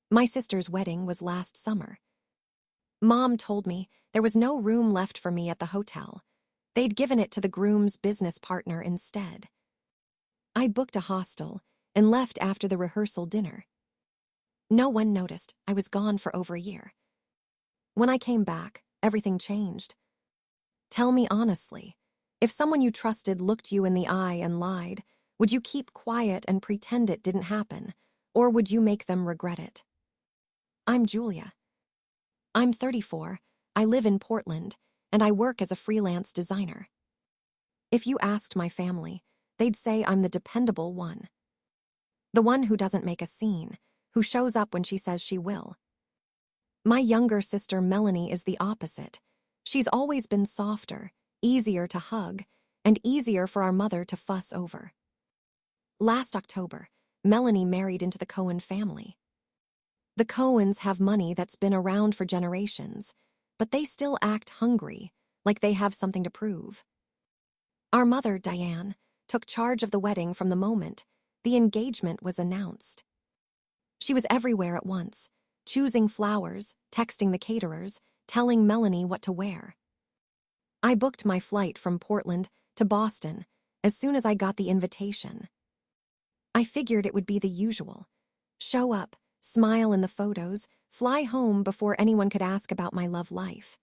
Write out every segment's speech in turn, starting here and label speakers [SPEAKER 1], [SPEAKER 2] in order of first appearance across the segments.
[SPEAKER 1] My sister's wedding was last summer. Mom told me there was no room left for me at the hotel. They'd given it to the groom's business partner instead. I booked a hostel and left after the rehearsal dinner. No one noticed I was gone for over a year. When I came back, everything changed. Tell me honestly, if someone you trusted looked you in the eye and lied, would you keep quiet and pretend it didn't happen, or would you make them regret it? I'm Julia. I'm 34, I live in Portland, and I work as a freelance designer. If you asked my family, they'd say I'm the dependable one. The one who doesn't make a scene, who shows up when she says she will. My younger sister Melanie is the opposite. She's always been softer, easier to hug, and easier for our mother to fuss over. Last October, Melanie married into the Cohen family. The Cohens have money that's been around for generations, but they still act hungry, like they have something to prove. Our mother, Diane, took charge of the wedding from the moment the engagement was announced. She was everywhere at once, choosing flowers, texting the caterers, telling Melanie what to wear. I booked my flight from Portland to Boston as soon as I got the invitation. I figured it would be the usual. Show up, smile in the photos, fly home before anyone could ask about my love life.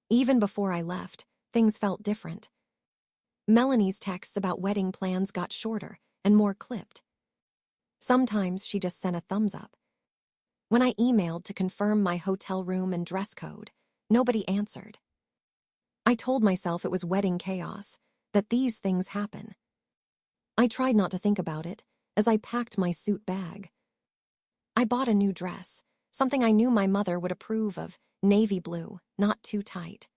[SPEAKER 1] Even before I left, things felt different. Melanie's texts about wedding plans got shorter and more clipped. Sometimes she just sent a thumbs up. When I emailed to confirm my hotel room and dress code, nobody answered. I told myself it was wedding chaos, that these things happen. I tried not to think about it as I packed my suit bag. I bought a new dress, something I knew my mother would approve of, navy blue, not too tight.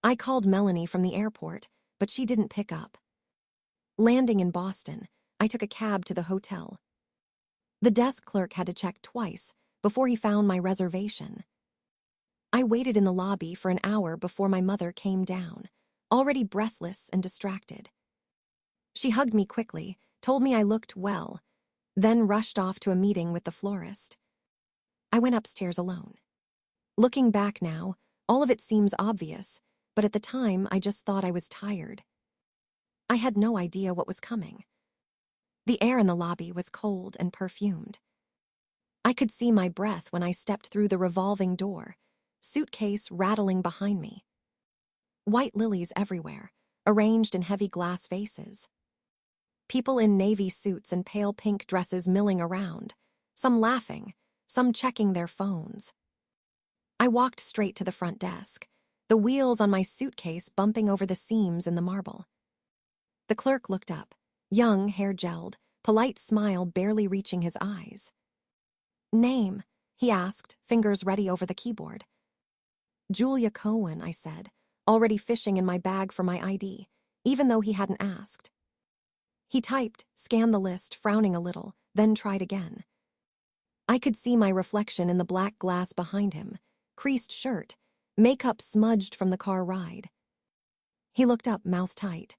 [SPEAKER 1] I called Melanie from the airport, but she didn't pick up. Landing in Boston, I took a cab to the hotel. The desk clerk had to check twice before he found my reservation. I waited in the lobby for an hour before my mother came down, already breathless and distracted. She hugged me quickly, told me I looked well, then rushed off to a meeting with the florist. I went upstairs alone. Looking back now, all of it seems obvious, but at the time I just thought I was tired. I had no idea what was coming. The air in the lobby was cold and perfumed. I could see my breath when I stepped through the revolving door, suitcase rattling behind me. White lilies everywhere, arranged in heavy glass vases. People in navy suits and pale pink dresses milling around, some laughing, some checking their phones. I walked straight to the front desk, the wheels on my suitcase bumping over the seams in the marble. The clerk looked up, young, hair gelled, polite smile barely reaching his eyes. "Name?" he asked, fingers ready over the keyboard. "Julia Cohen," I said, already fishing in my bag for my ID, even though he hadn't asked. He typed, scanned the list, frowning a little, then tried again. I could see my reflection in the black glass behind him, creased shirt, makeup smudged from the car ride. He looked up, mouth tight.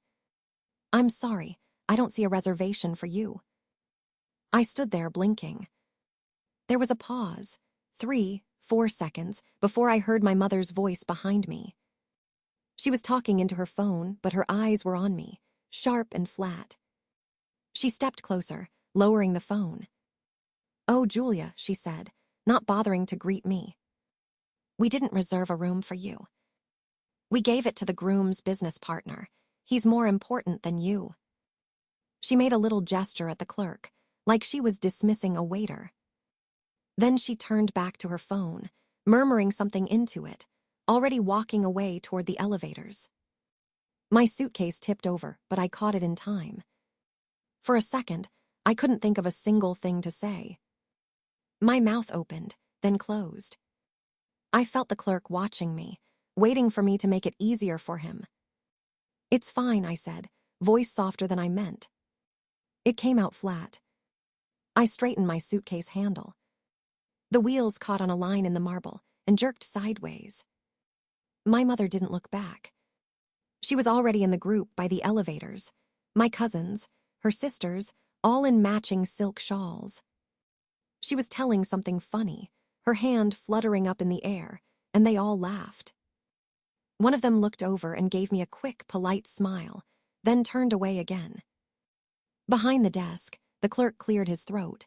[SPEAKER 1] "I'm sorry, I don't see a reservation for you." I stood there blinking. There was a pause, 3, 4 seconds, before I heard my mother's voice behind me. She was talking into her phone, but her eyes were on me, sharp and flat. She stepped closer, lowering the phone. "Oh, Julia," she said, not bothering to greet me. "We didn't reserve a room for you. We gave it to the groom's business partner. He's more important than you." She made a little gesture at the clerk, like she was dismissing a waiter. Then she turned back to her phone, murmuring something into it, already walking away toward the elevators. My suitcase tipped over, but I caught it in time. For a second, I couldn't think of a single thing to say. My mouth opened, then closed. I felt the clerk watching me, waiting for me to make it easier for him. "It's fine," I said, voice softer than I meant. It came out flat. I straightened my suitcase handle. The wheels caught on a line in the marble and jerked sideways. My mother didn't look back. She was already in the group by the elevators, my cousins, her sisters, all in matching silk shawls. She was telling something funny, her hand fluttering up in the air, and they all laughed. One of them looked over and gave me a quick, polite smile, then turned away again. Behind the desk, the clerk cleared his throat.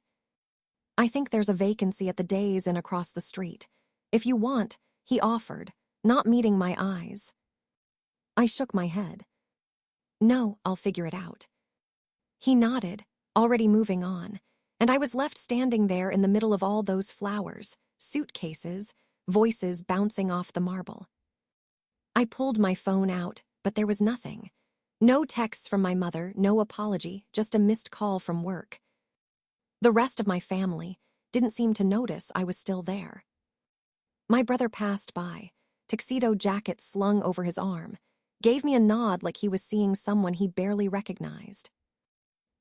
[SPEAKER 1] "I think there's a vacancy at the Days Inn across the street. If you want," he offered, not meeting my eyes. I shook my head. "No, I'll figure it out." He nodded, already moving on, and I was left standing there in the middle of all those flowers, suitcases, voices bouncing off the marble. I pulled my phone out, but there was nothing. No texts from my mother, no apology, just a missed call from work. The rest of my family didn't seem to notice I was still there. My brother passed by, tuxedo jacket slung over his arm, gave me a nod like he was seeing someone he barely recognized.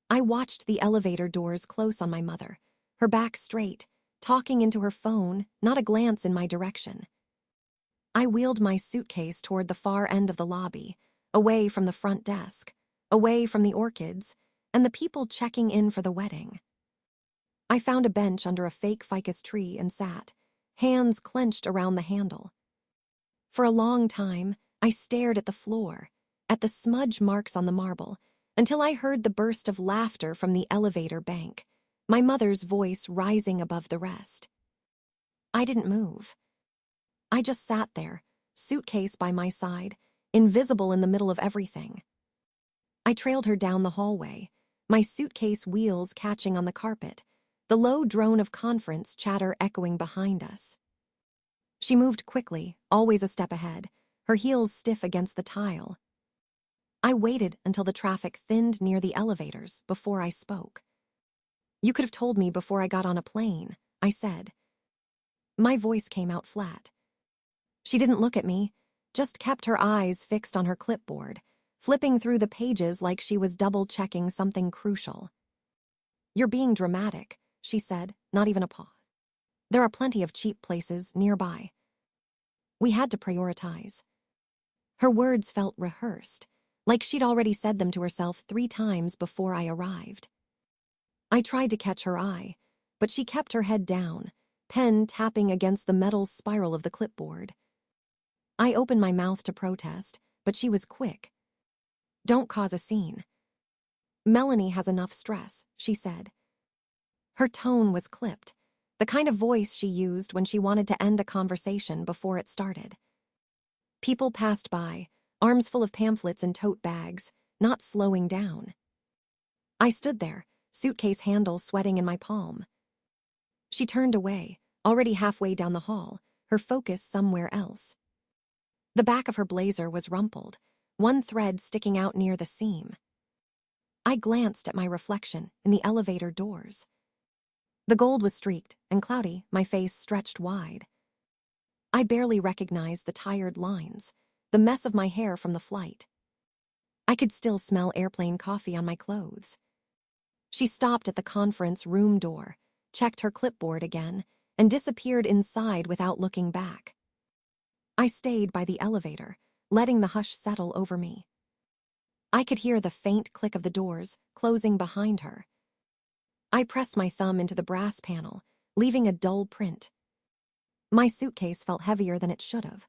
[SPEAKER 1] I watched the elevator doors close on my mother, her back straight, talking into her phone, not a glance in my direction. I wheeled my suitcase toward the far end of the lobby, away from the front desk, away from the orchids, and the people checking in for the wedding. I found a bench under a fake ficus tree and sat, hands clenched around the handle. For a long time, I stared at the floor, at the smudge marks on the marble, until I heard the burst of laughter from the elevator bank, my mother's voice rising above the rest. I didn't move. I just sat there, suitcase by my side, invisible in the middle of everything. I trailed her down the hallway, my suitcase wheels catching on the carpet, the low drone of conference chatter echoing behind us. She moved quickly, always a step ahead, her heels stiff against the tile. I waited until the traffic thinned near the elevators before I spoke. "You could have told me before I got on a plane," I said. My voice came out flat. She didn't look at me, just kept her eyes fixed on her clipboard, flipping through the pages like she was double-checking something crucial. "You're being dramatic," she said, not even a pause. "There are plenty of cheap places nearby." We had to prioritize. Her words felt rehearsed, like she'd already said them to herself 3 times before I arrived. I tried to catch her eye, but she kept her head down, pen tapping against the metal spiral of the clipboard. I opened my mouth to protest, but she was quick. "Don't cause a scene." "Melanie has enough stress," she said. Her tone was clipped, the kind of voice she used when she wanted to end a conversation before it started. People passed by, arms full of pamphlets and tote bags, not slowing down. I stood there, suitcase handle sweating in my palm. She turned away, already halfway down the hall, her focus somewhere else. The back of her blazer was rumpled, one thread sticking out near the seam. I glanced at my reflection in the elevator doors. The gold was streaked and cloudy, my face stretched wide. I barely recognized the tired lines, the mess of my hair from the flight. I could still smell airplane coffee on my clothes. She stopped at the conference room door, checked her clipboard again, and disappeared inside without looking back. I stayed by the elevator, letting the hush settle over me. I could hear the faint click of the doors closing behind her. I pressed my thumb into the brass panel, leaving a dull print. My suitcase felt heavier than it should have.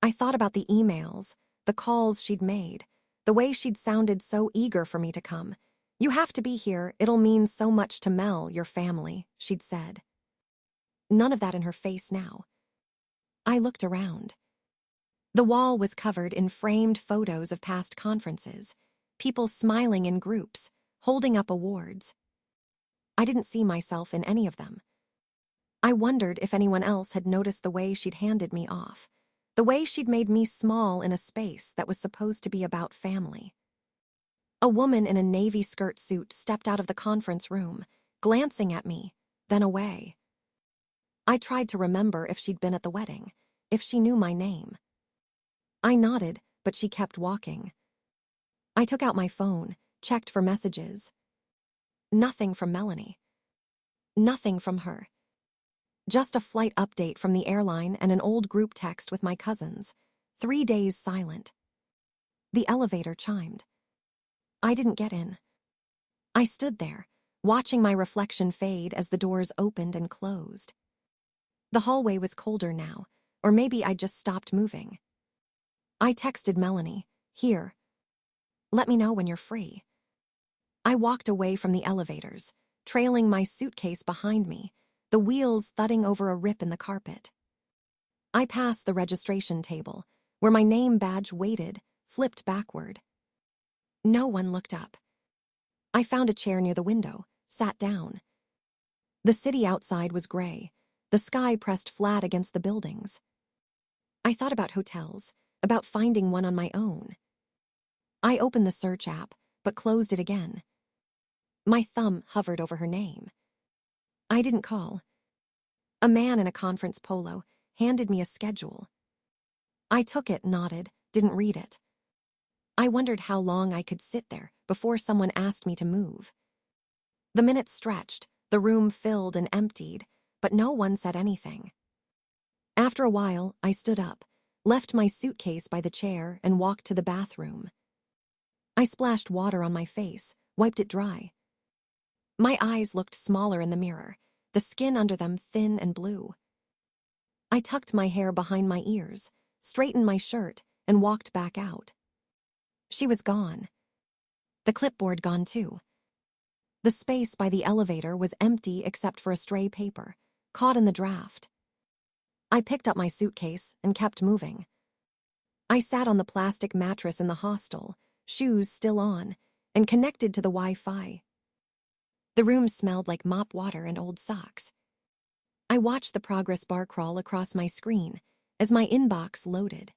[SPEAKER 1] I thought about the emails, the calls she'd made, the way she'd sounded so eager for me to come. "You have to be here, it'll mean so much to Mel, your family," she'd said. None of that in her face now. I looked around. The wall was covered in framed photos of past conferences, people smiling in groups, holding up awards. I didn't see myself in any of them. I wondered if anyone else had noticed the way she'd handed me off, the way she'd made me small in a space that was supposed to be about family. A woman in a navy skirt suit stepped out of the conference room, glancing at me, then away. I tried to remember if she'd been at the wedding, if she knew my name. I nodded, but she kept walking. I took out my phone, checked for messages. Nothing from Melanie. Nothing from her. Just a flight update from the airline and an old group text with my cousins. 3 days silent. The elevator chimed. I didn't get in. I stood there, watching my reflection fade as the doors opened and closed. The hallway was colder now, or maybe I'd just stopped moving. I texted Melanie, "Here. Let me know when you're free." I walked away from the elevators, trailing my suitcase behind me, the wheels thudding over a rip in the carpet. I passed the registration table, where my name badge waited, flipped backward. No one looked up. I found a chair near the window, sat down. The city outside was gray, the sky pressed flat against the buildings. I thought about hotels, about finding one on my own. I opened the search app, but closed it again. My thumb hovered over her name. I didn't call. A man in a conference polo handed me a schedule. I took it, nodded, didn't read it. I wondered how long I could sit there before someone asked me to move. The minutes stretched, the room filled and emptied, but no one said anything. After a while, I stood up, left my suitcase by the chair, and walked to the bathroom. I splashed water on my face, wiped it dry. My eyes looked smaller in the mirror, the skin under them thin and blue. I tucked my hair behind my ears, straightened my shirt, and walked back out. She was gone. The clipboard gone too. The space by the elevator was empty except for a stray paper, caught in the draft. I picked up my suitcase and kept moving. I sat on the plastic mattress in the hostel, shoes still on, and connected to the Wi-Fi. The room smelled like mop water and old socks. I watched the progress bar crawl across my screen as my inbox loaded.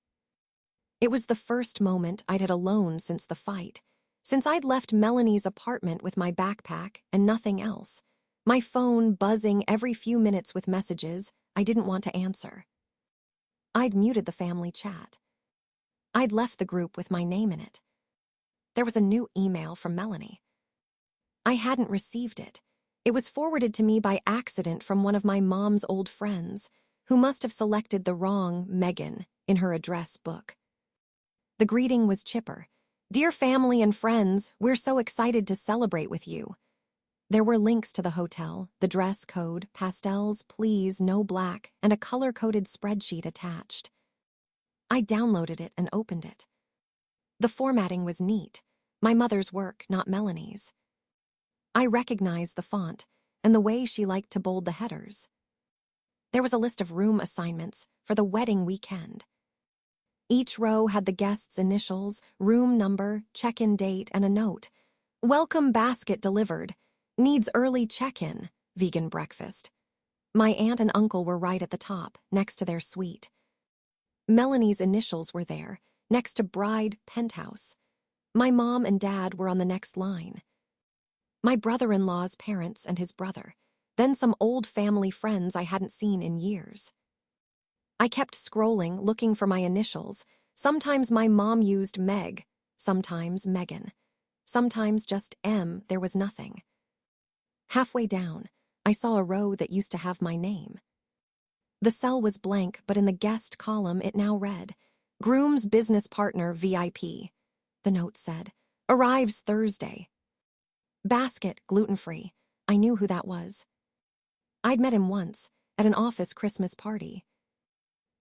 [SPEAKER 1] It was the first moment I'd had alone since the fight, since I'd left Melanie's apartment with my backpack and nothing else, my phone buzzing every few minutes with messages I didn't want to answer. I'd muted the family chat. I'd left the group with my name in it. There was a new email from Melanie. I hadn't received it. It was forwarded to me by accident from one of my mom's old friends, who must have selected the wrong Megan in her address book. The greeting was chipper. "Dear family and friends, we're so excited to celebrate with you." There were links to the hotel, the dress code, pastels, please, no black, and a color-coded spreadsheet attached. I downloaded it and opened it. The formatting was neat, my mother's work, not Melanie's. I recognized the font and the way she liked to bold the headers. There was a list of room assignments for the wedding weekend. Each row had the guest's initials, room number, check-in date, and a note. "Welcome basket delivered. Needs early check-in. Vegan breakfast." My aunt and uncle were right at the top, next to their suite. Melanie's initials were there, next to bride penthouse. My mom and dad were on the next line. My brother-in-law's parents and his brother, then some old family friends I hadn't seen in years. I kept scrolling, looking for my initials. Sometimes my mom used Meg, sometimes Megan. Sometimes just M, there was nothing. Halfway down, I saw a row that used to have my name. The cell was blank, but in the guest column it now read, "Groom's business partner VIP." The note said, "Arrives Thursday." Basket, gluten-free. I knew who that was. I'd met him once, at an office Christmas party.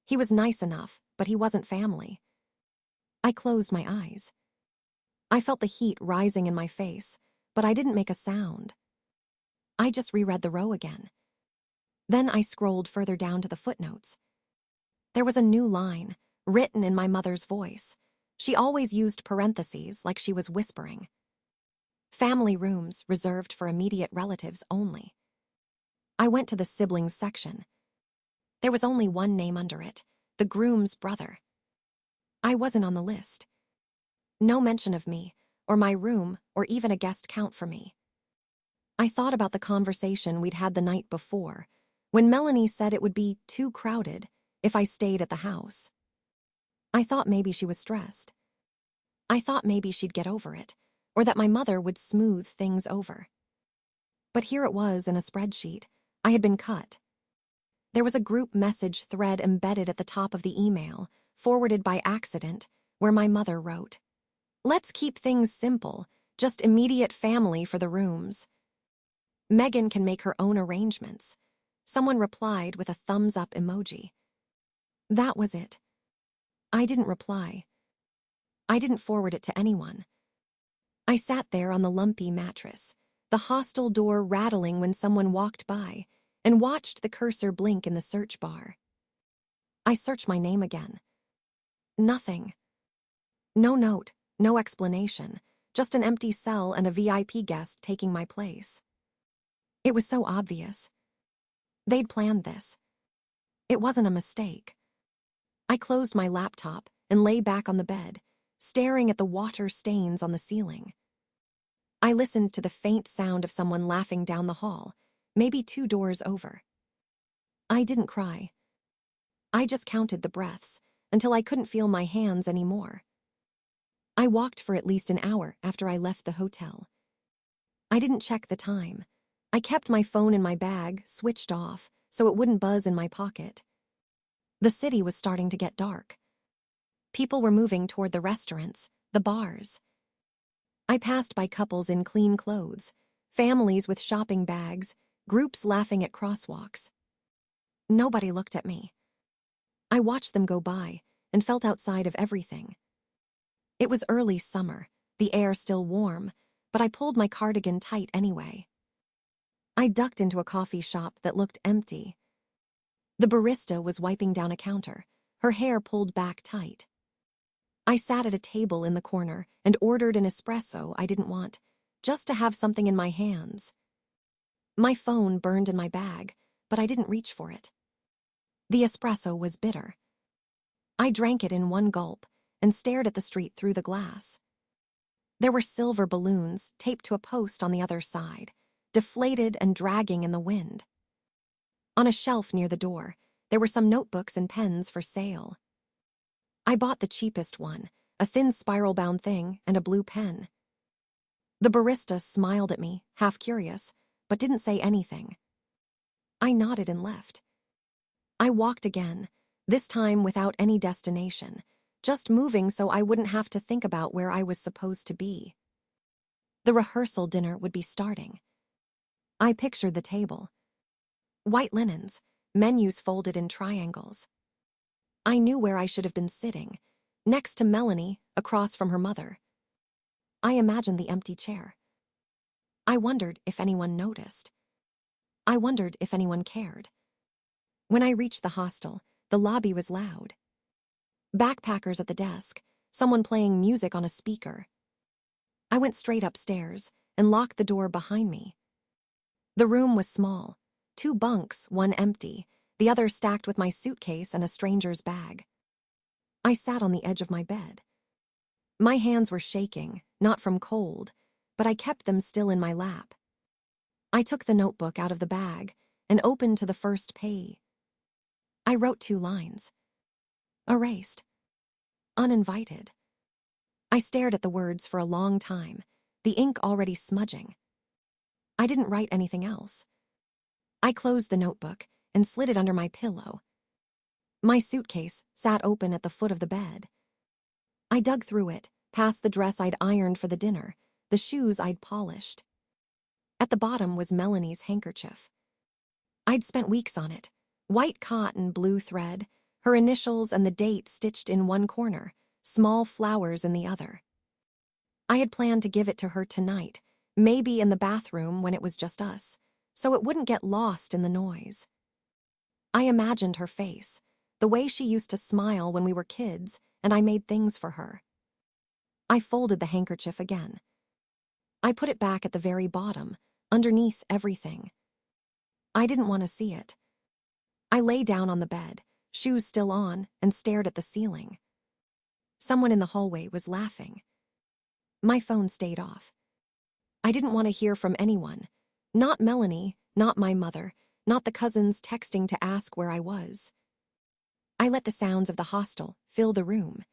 [SPEAKER 1] He was nice enough, but he wasn't family. I closed my eyes. I felt the heat rising in my face, but I didn't make a sound. I just reread the row again. Then I scrolled further down to the footnotes. There was a new line, written in my mother's voice. She always used parentheses like she was whispering. "Family rooms reserved for immediate relatives only." I went to the siblings section. There was only one name under it, the groom's brother. I wasn't on the list. No mention of me, or my room, or even a guest count for me. I thought about the conversation we'd had the night before, when Melanie said it would be too crowded if I stayed at the house. I thought maybe she was stressed. I thought maybe she'd get over it, or that my mother would smooth things over. But here it was in a spreadsheet. I had been cut. There was a group message thread embedded at the top of the email, forwarded by accident, where my mother wrote, "Let's keep things simple, just immediate family for the rooms." Megan can make her own arrangements. Someone replied with a thumbs up emoji. That was it. I didn't reply. I didn't forward it to anyone. I sat there on the lumpy mattress, the hostel door rattling when someone walked by, and watched the cursor blink in the search bar. I searched my name again. Nothing. No note, no explanation, just an empty cell and a VIP guest taking my place. It was so obvious. They'd planned this. It wasn't a mistake. I closed my laptop and lay back on the bed, staring at the water stains on the ceiling. I listened to the faint sound of someone laughing down the hall, maybe 2 doors over. I didn't cry. I just counted the breaths until I couldn't feel my hands anymore. I walked for at least an hour after I left the hotel. I didn't check the time. I kept my phone in my bag, switched off, so it wouldn't buzz in my pocket. The city was starting to get dark. People were moving toward the restaurants, the bars. I passed by couples in clean clothes, families with shopping bags, groups laughing at crosswalks. Nobody looked at me. I watched them go by and felt outside of everything. It was early summer, the air still warm, but I pulled my cardigan tight anyway. I ducked into a coffee shop that looked empty. The barista was wiping down a counter, her hair pulled back tight. I sat at a table in the corner and ordered an espresso I didn't want, just to have something in my hands. My phone burned in my bag, but I didn't reach for it. The espresso was bitter. I drank it in one gulp and stared at the street through the glass. There were silver balloons taped to a post on the other side, deflated and dragging in the wind. On a shelf near the door, there were some notebooks and pens for sale. I bought the cheapest one, a thin spiral-bound thing and a blue pen. The barista smiled at me, half curious, but didn't say anything. I nodded and left. I walked again, this time without any destination, just moving so I wouldn't have to think about where I was supposed to be. The rehearsal dinner would be starting. I pictured the table. White linens, menus folded in triangles. I knew where I should have been sitting, next to Melanie, across from her mother. I imagined the empty chair. I wondered if anyone noticed. I wondered if anyone cared. When I reached the hostel, the lobby was loud. Backpackers at the desk, someone playing music on a speaker. I went straight upstairs and locked the door behind me. The room was small, 2 bunks, one empty, the other stacked with my suitcase and a stranger's bag. I sat on the edge of my bed. My hands were shaking, not from cold, but I kept them still in my lap. I took the notebook out of the bag and opened to the first page. I wrote 2 lines. Erased. Uninvited. I stared at the words for a long time, the ink already smudging. I didn't write anything else. I closed the notebook and slid it under my pillow. My suitcase sat open at the foot of the bed. I dug through it, past the dress I'd ironed for the dinner, the shoes I'd polished. At the bottom was Melanie's handkerchief. I'd spent weeks on it, white cotton, blue thread, her initials and the date stitched in one corner, small flowers in the other. I had planned to give it to her tonight, maybe in the bathroom when it was just us, so it wouldn't get lost in the noise. I imagined her face, the way she used to smile when we were kids and I made things for her. I folded the handkerchief again. I put it back at the very bottom, underneath everything. I didn't want to see it. I lay down on the bed, shoes still on, and stared at the ceiling. Someone in the hallway was laughing. My phone stayed off. I didn't want to hear from anyone. Not Melanie, not my mother, not the cousins texting to ask where I was. I let the sounds of the hostel fill the room.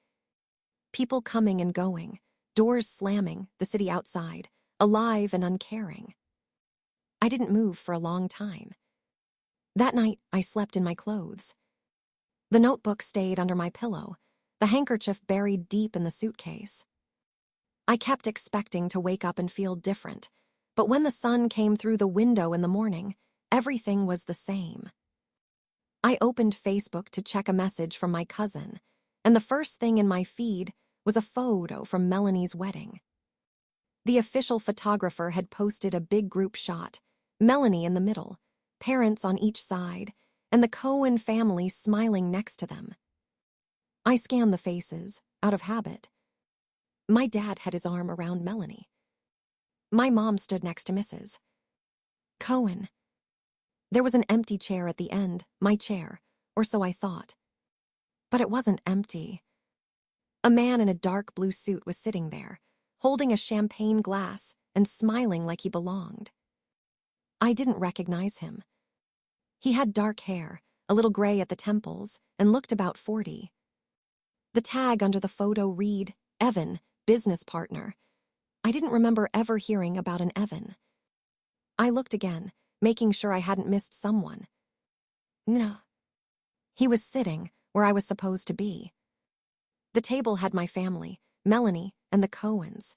[SPEAKER 1] People coming and going, doors slamming, the city outside, alive and uncaring. I didn't move for a long time. That night, I slept in my clothes. The notebook stayed under my pillow, the handkerchief buried deep in the suitcase. I kept expecting to wake up and feel different, But when the sun came through the window in the morning, everything was the same. I opened Facebook to check a message from my cousin, and the first thing in my feed was a photo from Melanie's wedding. The official photographer had posted a big group shot, Melanie in the middle, parents on each side, and the Cohen family smiling next to them. I scanned the faces, out of habit. My dad had his arm around Melanie. My mom stood next to Mrs. Cohen. There was an empty chair at the end, my chair, or so I thought. But it wasn't empty. A man in a dark blue suit was sitting there, holding a champagne glass and smiling like he belonged. I didn't recognize him. He had dark hair, a little gray at the temples, and looked about 40. The tag under the photo read, Evan, business partner. I didn't remember ever hearing about an Evan. I looked again, making sure I hadn't missed someone. No. He was sitting where I was supposed to be. The table had my family, Melanie, and the Cohens.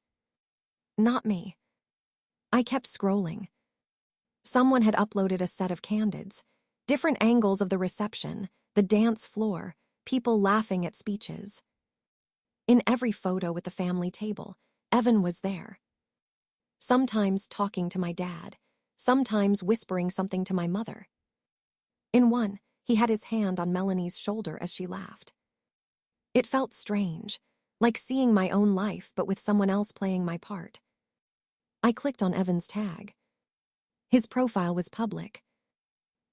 [SPEAKER 1] Not me. I kept scrolling. Someone had uploaded a set of candids, different angles of the reception, the dance floor, people laughing at speeches. In every photo at the family table, Evan was there. Sometimes talking to my dad, sometimes whispering something to my mother. In one, he had his hand on Melanie's shoulder as she laughed. It felt strange, like seeing my own life but with someone else playing my part. I clicked on Evan's tag. His profile was public.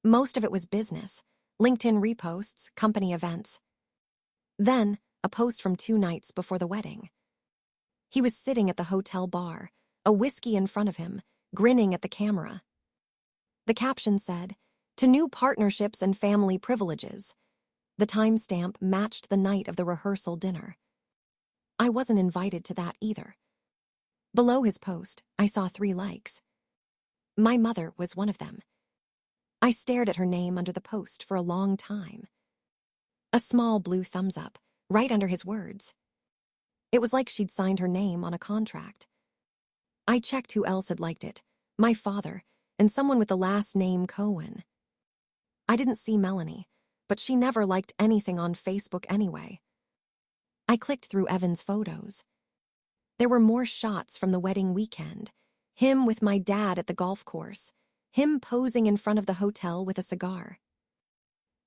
[SPEAKER 1] Most of it was business, LinkedIn reposts, company events. Then, a post from 2 nights before the wedding. He was sitting at the hotel bar, a whiskey in front of him, grinning at the camera. The caption said, "To new partnerships and family privileges." The timestamp matched the night of the rehearsal dinner. I wasn't invited to that either. Below his post, I saw 3 likes. My mother was one of them. I stared at her name under the post for a long time. A small blue thumbs up, right under his words. It was like she'd signed her name on a contract. I checked who else had liked it, my father, and someone with the last name Cohen. I didn't see Melanie, but she never liked anything on Facebook anyway. I clicked through Evan's photos. There were more shots from the wedding weekend. Him with my dad at the golf course. Him posing in front of the hotel with a cigar.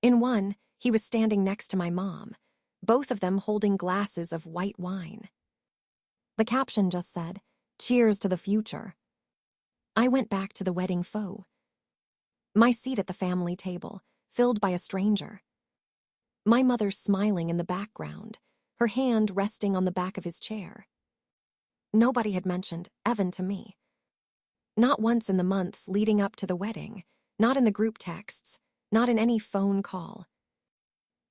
[SPEAKER 1] In one, he was standing next to my mom, both of them holding glasses of white wine. The caption just said, "Cheers to the future." I went back to the wedding photo. My seat at the family table, filled by a stranger. My mother smiling in the background, her hand resting on the back of his chair. Nobody had mentioned Evan to me. Not once in the months leading up to the wedding, not in the group texts, not in any phone call.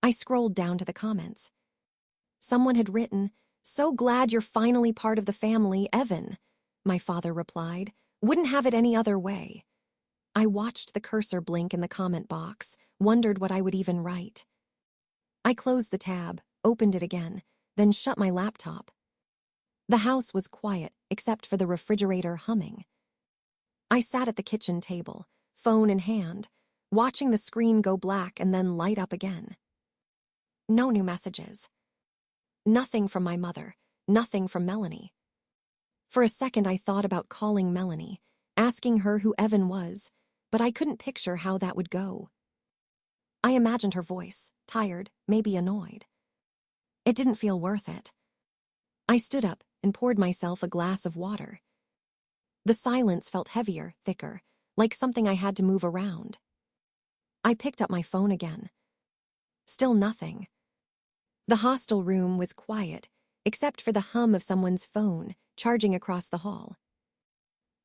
[SPEAKER 1] I scrolled down to the comments. Someone had written, "So glad you're finally part of the family, Evan." My father replied, "Wouldn't have it any other way." I watched the cursor blink in the comment box, wondered what I would even write. I closed the tab, opened it again, then shut my laptop. The house was quiet except for the refrigerator humming. I sat at the kitchen table, phone in hand, watching the screen go black and then light up again. No new messages. Nothing from my mother, nothing from Melanie. For a second I thought about calling Melanie, asking her who Evan was, but I couldn't picture how that would go. I imagined her voice, tired, maybe annoyed. It didn't feel worth it. I stood up and poured myself a glass of water. The silence felt heavier, thicker, like something I had to move around. I picked up my phone again. Still nothing. The hostel room was quiet, except for the hum of someone's phone charging across the hall.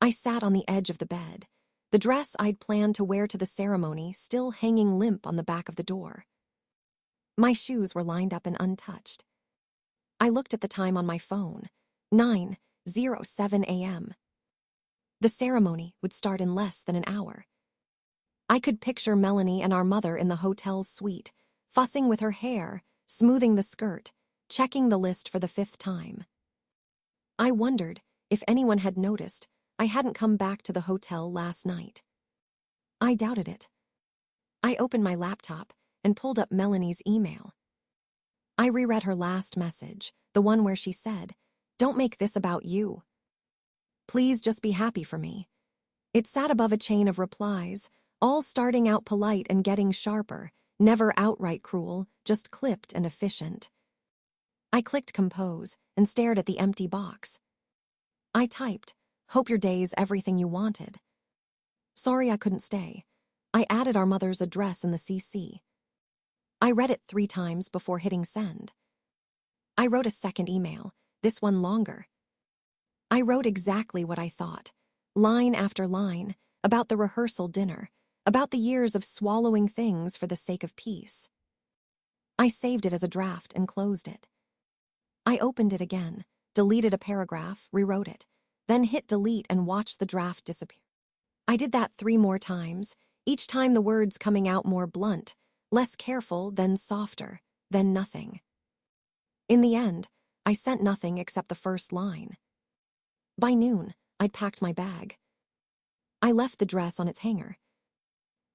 [SPEAKER 1] I sat on the edge of the bed, the dress I'd planned to wear to the ceremony still hanging limp on the back of the door. My shoes were lined up and untouched. I looked at the time on my phone, 9:07 a.m. The ceremony would start in less than an hour. I could picture Melanie and our mother in the hotel's suite, fussing with her hair, smoothing the skirt, checking the list for the 5th time. I wondered if anyone had noticed I hadn't come back to the hotel last night. I doubted it. I opened my laptop and pulled up Melanie's email. I reread her last message, the one where she said, "Don't make this about you. Please just be happy for me." It sat above a chain of replies, all starting out polite and getting sharper, never outright cruel, just clipped and efficient. I clicked compose and stared at the empty box. I typed, "Hope your day's everything you wanted. Sorry I couldn't stay." I added our mother's address in the CC. I read it 3 times before hitting send. I wrote a second email, this one longer. I wrote exactly what I thought, line after line, about the rehearsal dinner, about the years of swallowing things for the sake of peace. I saved it as a draft and closed it. I opened it again, deleted a paragraph, rewrote it, then hit delete and watched the draft disappear. I did that 3 more times, each time the words coming out more blunt, less careful, then softer, then nothing. In the end, I sent nothing except the first line. By noon, I'd packed my bag. I left the dress on its hanger.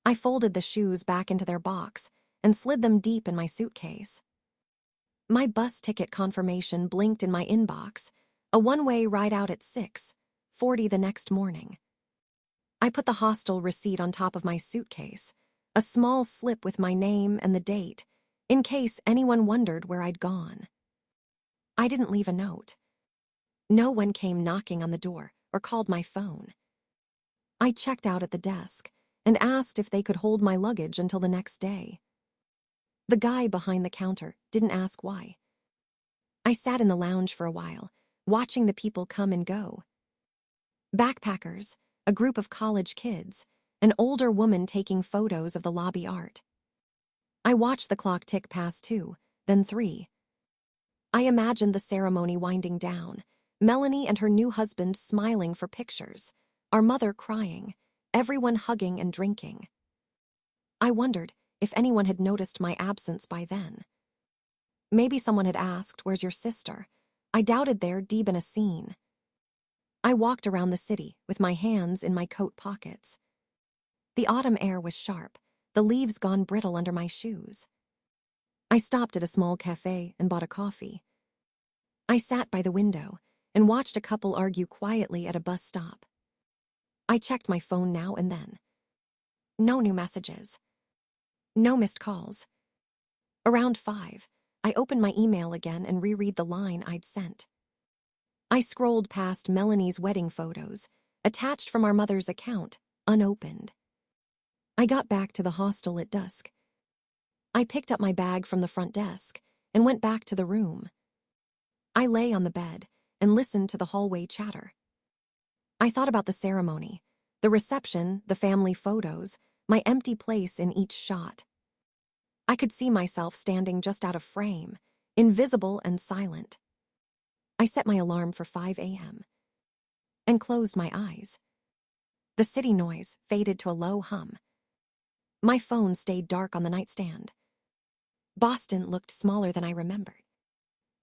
[SPEAKER 1] I folded the shoes back into their box and slid them deep in my suitcase. My bus ticket confirmation blinked in my inbox, a one-way ride out at 6:40 the next morning. I put the hostel receipt on top of my suitcase, a small slip with my name and the date, in case anyone wondered where I'd gone. I didn't leave a note. No one came knocking on the door or called my phone. I checked out at the desk and asked if they could hold my luggage until the next day. The guy behind the counter didn't ask why. I sat in the lounge for a while, watching the people come and go. Backpackers, a group of college kids, an older woman taking photos of the lobby art. I watched the clock tick past 2, then 3. I imagined the ceremony winding down, Melanie and her new husband smiling for pictures, our mother crying, everyone hugging and drinking. I wondered if anyone had noticed my absence by then. Maybe someone had asked, "Where's your sister?" I doubted they'd been a scene. I walked around the city with my hands in my coat pockets. The autumn air was sharp, the leaves gone brittle under my shoes. I stopped at a small cafe and bought a coffee. I sat by the window and watched a couple argue quietly at a bus stop. I checked my phone now and then. No new messages. No missed calls. Around 5, I opened my email again and reread the line I'd sent. I scrolled past Melanie's wedding photos, attached from our mother's account, unopened. I got back to the hostel at dusk. I picked up my bag from the front desk and went back to the room. I lay on the bed and listened to the hallway chatter. I thought about the ceremony, the reception, the family photos, my empty place in each shot. I could see myself standing just out of frame, invisible and silent. I set my alarm for 5 a.m. and closed my eyes. The city noise faded to a low hum. My phone stayed dark on the nightstand. Boston looked smaller than I remembered.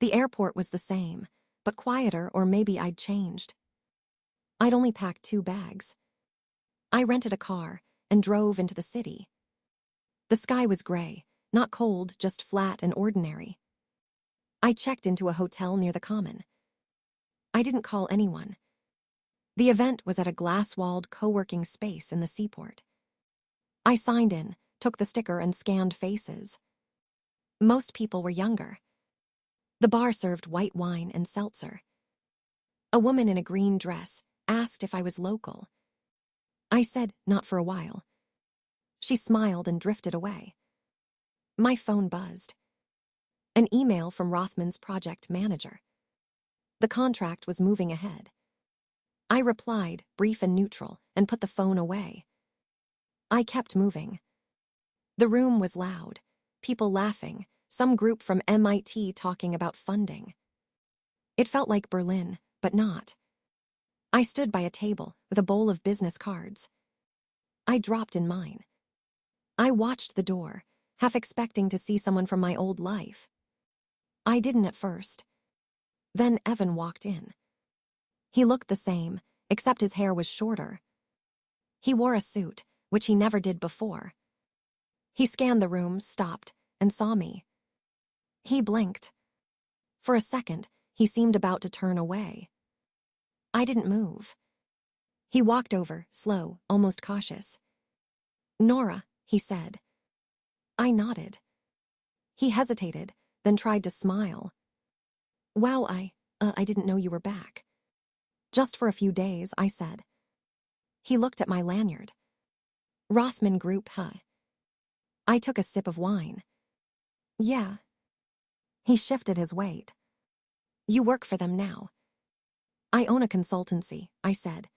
[SPEAKER 1] The airport was the same, but quieter, or maybe I'd changed. I'd only packed 2 bags. I rented a car and drove into the city. The sky was gray, not cold, just flat and ordinary. I checked into a hotel near the Common. I didn't call anyone. The event was at a glass-walled co-working space in the seaport. I signed in, took the sticker and scanned faces. Most people were younger. The bar served white wine and seltzer. A woman in a green dress asked if I was local. I said not for a while. She smiled and drifted away. My phone buzzed. An email from Rothman's project manager. The contract was moving ahead. I replied, brief and neutral, and put the phone away. I kept moving. The room was loud, people laughing, some group from MIT talking about funding. It felt like Berlin, but not. I stood by a table with a bowl of business cards. I dropped in mine. I watched the door, half expecting to see someone from my old life. I didn't at first. Then Evan walked in. He looked the same, except his hair was shorter. He wore a suit, which he never did before. He scanned the room, stopped, and saw me. He blinked. For a second, he seemed about to turn away. I didn't move. He walked over, slow, almost cautious. "Nora," he said. I nodded. He hesitated, then tried to smile. "Wow, I didn't know you were back." "Just for a few days," I said. He looked at my lanyard. "Rothman Group, huh?" I took a sip of wine. "Yeah." He shifted his weight. "You work for them now." "I own a consultancy," I said.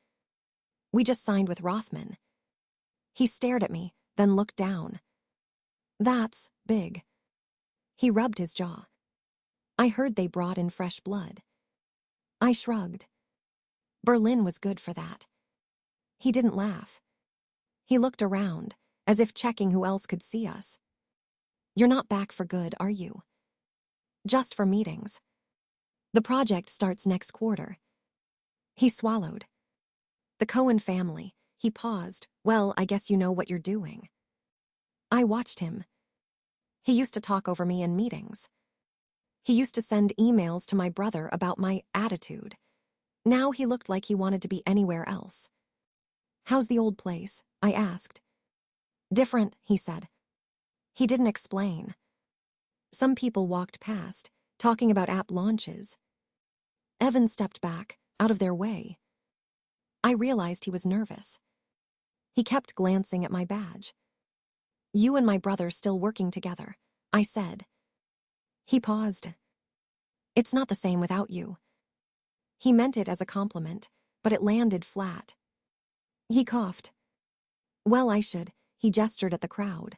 [SPEAKER 1] "We just signed with Rothman." He stared at me, then looked down. "That's big." He rubbed his jaw. "I heard they brought in fresh blood." I shrugged. Berlin was good for that. He didn't laugh. He looked around, as if checking who else could see us. "You're not back for good, are you?" "Just for meetings. The project starts next quarter." He swallowed. "The Cohen family." He paused. "Well, I guess you know what you're doing." I watched him. He used to talk over me in meetings. He used to send emails to my brother about my attitude. Now he looked like he wanted to be anywhere else. "How's the old place?" I asked. "Different," he said. He didn't explain. Some people walked past, talking about app launches. Evan stepped back, out of their way. I realized he was nervous. He kept glancing at my badge. "You and my brother still working together," I said. He paused. "It's not the same without you." He meant it as a compliment, but it landed flat. He coughed. "Well, I should." He gestured at the crowd.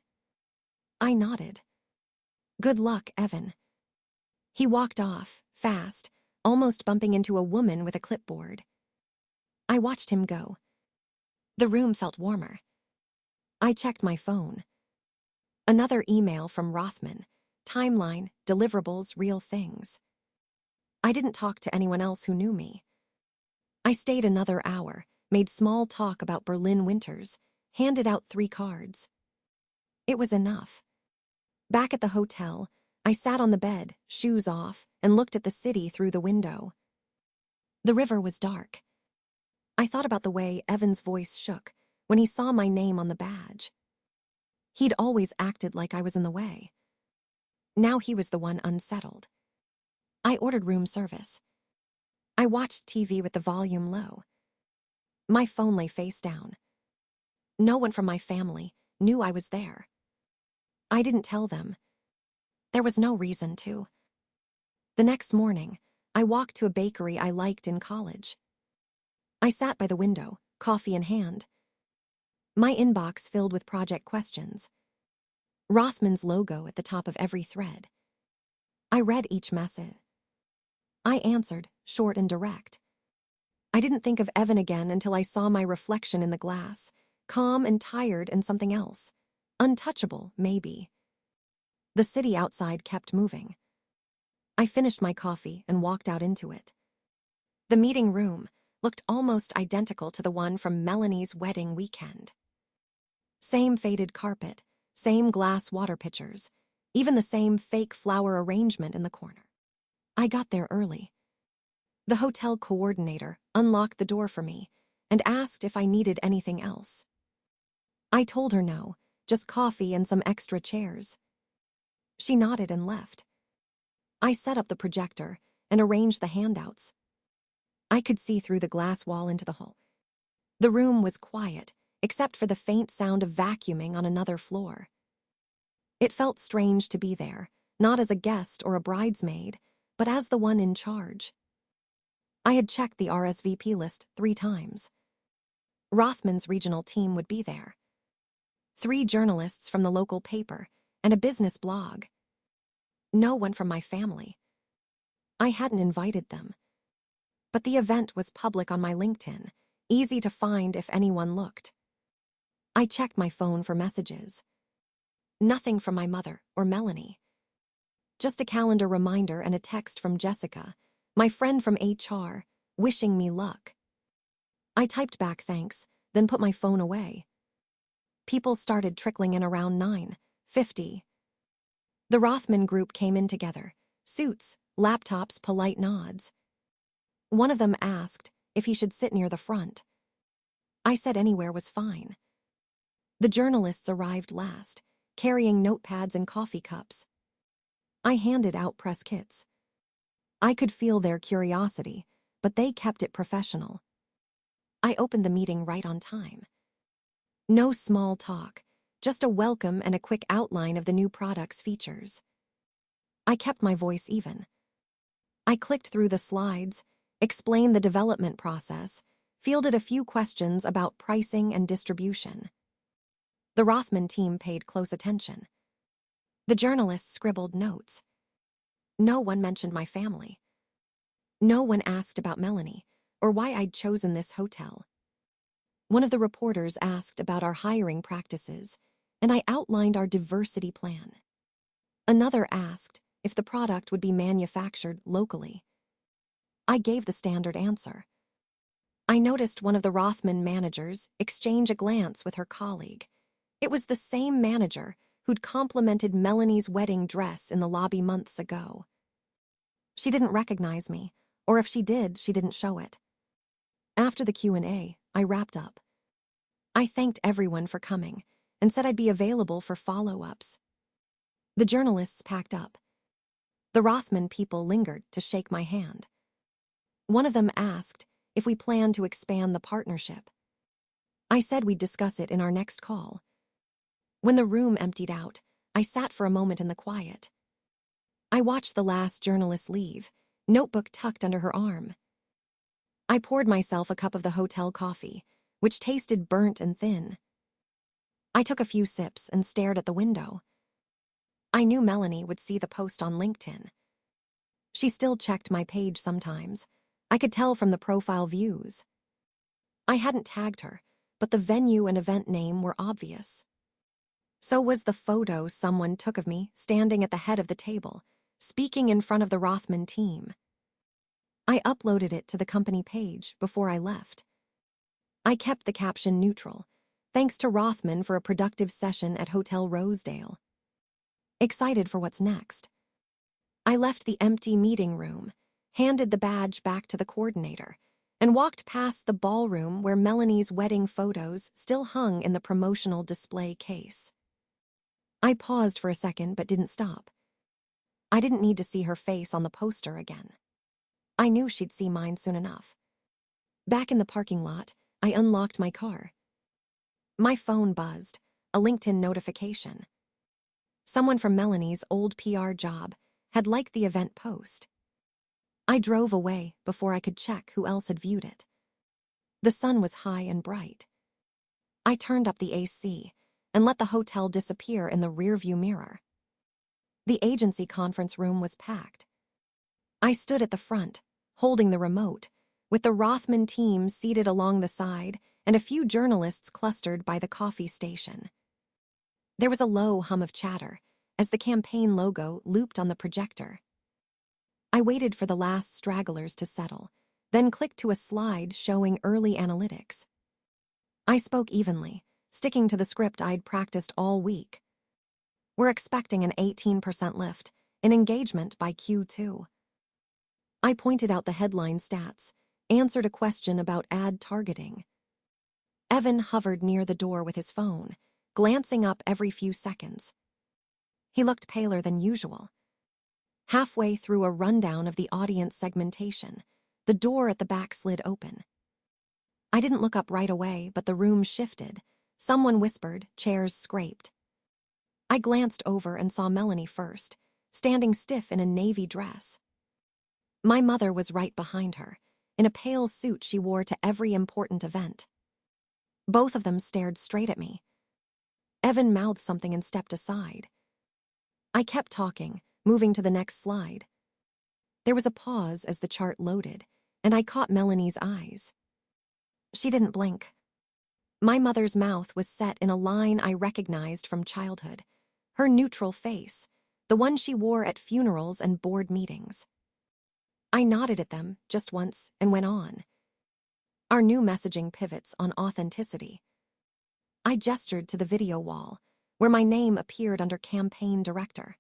[SPEAKER 1] I nodded. "Good luck, Evan." He walked off, fast, almost bumping into a woman with a clipboard. I watched him go. The room felt warmer. I checked my phone. Another email from Rothman. Timeline, deliverables, real things. I didn't talk to anyone else who knew me. I stayed another hour, made small talk about Berlin winters, handed out 3 cards. It was enough. Back at the hotel, I sat on the bed, shoes off, and looked at the city through the window. The river was dark. I thought about the way Evan's voice shook when he saw my name on the badge. He'd always acted like I was in the way. Now he was the one unsettled. I ordered room service. I watched TV with the volume low. My phone lay face down. No one from my family knew I was there. I didn't tell them. There was no reason to. The next morning, I walked to a bakery I liked in college. I sat by the window, coffee in hand. My inbox filled with project questions. Rothman's logo at the top of every thread. I read each message. I answered, short and direct. I didn't think of Evan again until I saw my reflection in the glass, calm and tired and something else. Untouchable, maybe. The city outside kept moving. I finished my coffee and walked out into it. The meeting room looked almost identical to the one from Melanie's wedding weekend. Same faded carpet, same glass water pitchers, even the same fake flower arrangement in the corner. I got there early. The hotel coordinator unlocked the door for me and asked if I needed anything else. I told her no, just coffee and some extra chairs. She nodded and left. I set up the projector and arranged the handouts. I could see through the glass wall into the hall. The room was quiet, except for the faint sound of vacuuming on another floor. It felt strange to be there, not as a guest or a bridesmaid, but as the one in charge. I had checked the RSVP list 3 times. Rothman's regional team would be there. 3 journalists from the local paper and a business blog. No one from my family. I hadn't invited them. But the event was public on my LinkedIn, easy to find if anyone looked. I checked my phone for messages. Nothing from my mother or Melanie. Just a calendar reminder and a text from Jessica, my friend from HR, wishing me luck. I typed back thanks, then put my phone away. People started trickling in around 9:50. The Rothman group came in together. Suits, laptops, polite nods. One of them asked if he should sit near the front. I said anywhere was fine. The journalists arrived last, carrying notepads and coffee cups. I handed out press kits. I could feel their curiosity, but they kept it professional. I opened the meeting right on time. No small talk, just a welcome and a quick outline of the new product's features. I kept my voice even. I clicked through the slides, explained the development process, fielded a few questions about pricing and distribution. The Rothman team paid close attention. The journalists scribbled notes. No one mentioned my family. No one asked about Melanie or why I'd chosen this hotel. One of the reporters asked about our hiring practices, and I outlined our diversity plan. Another asked if the product would be manufactured locally. I gave the standard answer. I noticed one of the Rothman managers exchange a glance with her colleague. It was the same manager who'd complimented Melanie's wedding dress in the lobby months ago. She didn't recognize me, or if she did, she didn't show it. After the Q&A, I wrapped up. I thanked everyone for coming and said I'd be available for follow-ups. The journalists packed up. The Rothman people lingered to shake my hand. One of them asked if we planned to expand the partnership. I said we'd discuss it in our next call. When the room emptied out, I sat for a moment in the quiet. I watched the last journalist leave, notebook tucked under her arm. I poured myself a cup of the hotel coffee, which tasted burnt and thin. I took a few sips and stared at the window. I knew Melanie would see the post on LinkedIn. She still checked my page sometimes. I could tell from the profile views. I hadn't tagged her, but the venue and event name were obvious. So was the photo someone took of me standing at the head of the table, speaking in front of the Rothman team. I uploaded it to the company page before I left. I kept the caption neutral, thanks to Rothman for a productive session at Hotel Rosedale. Excited for what's next. I left the empty meeting room, handed the badge back to the coordinator, and walked past the ballroom where Melanie's wedding photos still hung in the promotional display case. I paused for a second but didn't stop. I didn't need to see her face on the poster again. I knew she'd see mine soon enough. Back in the parking lot, I unlocked my car. My phone buzzed, a LinkedIn notification. Someone from Melanie's old PR job had liked the event post. I drove away before I could check who else had viewed it. The sun was high and bright. I turned up the AC and let the hotel disappear in the rearview mirror. The agency conference room was packed. I stood at the front, holding the remote, with the Rothman team seated along the side and a few journalists clustered by the coffee station. There was a low hum of chatter as the campaign logo looped on the projector. I waited for the last stragglers to settle, then clicked to a slide showing early analytics. I spoke evenly, sticking to the script I'd practiced all week. We're expecting an 18% lift in engagement by Q2. I pointed out the headline stats, answered a question about ad targeting. Evan hovered near the door with his phone, glancing up every few seconds. He looked paler than usual. Halfway through a rundown of the audience segmentation, the door at the back slid open. I didn't look up right away, but the room shifted. Someone whispered, chairs scraped. I glanced over and saw Melanie first, standing stiff in a navy dress. My mother was right behind her, in a pale suit she wore to every important event. Both of them stared straight at me. Evan mouthed something and stepped aside. I kept talking, moving to the next slide. There was a pause as the chart loaded, and I caught Melanie's eyes. She didn't blink. My mother's mouth was set in a line I recognized from childhood, her neutral face, the one she wore at funerals and board meetings. I nodded at them just once and went on. Our new messaging pivots on authenticity. I gestured to the video wall, where my name appeared under campaign director.